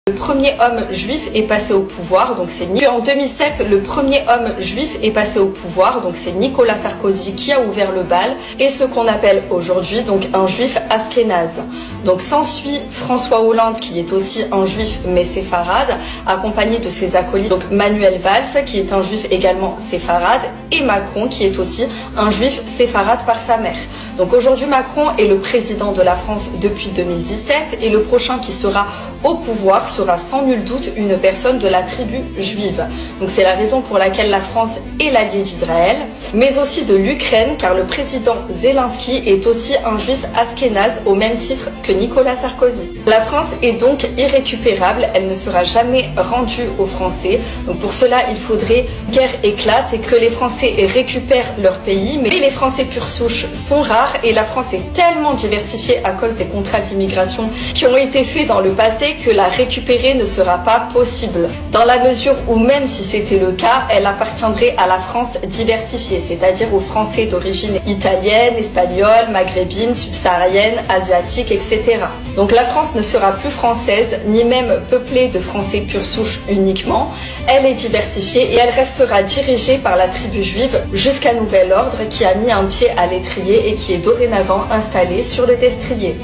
Le premier homme juif est passé au pouvoir, donc c'est en 2007, le premier homme juif est passé au pouvoir, donc c'est Nicolas Sarkozy qui a ouvert le bal, et ce qu'on appelle aujourd'hui donc un juif ashkénaze. Donc s'ensuit François Hollande qui est aussi un juif mais séfarade, accompagné de ses acolytes, donc Manuel Valls qui est un juif également séfarade, et Macron qui est aussi un juif séfarade par sa mère. Donc aujourd'hui Macron est le président de la France depuis 2017 et le prochain qui sera au pouvoir sera sans nul doute une personne de la tribu juive. Donc c'est la raison pour laquelle la France est l'allié d'Israël, mais aussi de l'Ukraine, car le président Zelensky est aussi un juif ashkénaze au même titre que Nicolas Sarkozy. La France est donc irrécupérable, elle ne sera jamais rendue aux Français. Donc pour cela, il faudrait qu'une guerre éclate et que les Français récupèrent leur pays. Mais les Français pure souche sont rares et la France est tellement diversifiée à cause des contrats d'immigration qui ont été faits dans le passé que la récupérer ne sera pas possible. Dans la mesure où même si c'était le cas, elle appartiendrait à la France diversifiée, c'est-à-dire aux Français d'origine italienne, espagnole, maghrébine, subsaharienne, asiatique, etc. Donc la France ne sera plus française, ni même peuplée de Français pure souche uniquement. Elle est diversifiée et elle restera dirigée par la tribu juive jusqu'à nouvel ordre qui a mis un pied à l'étrier et qui est dorénavant installé sur le destrier.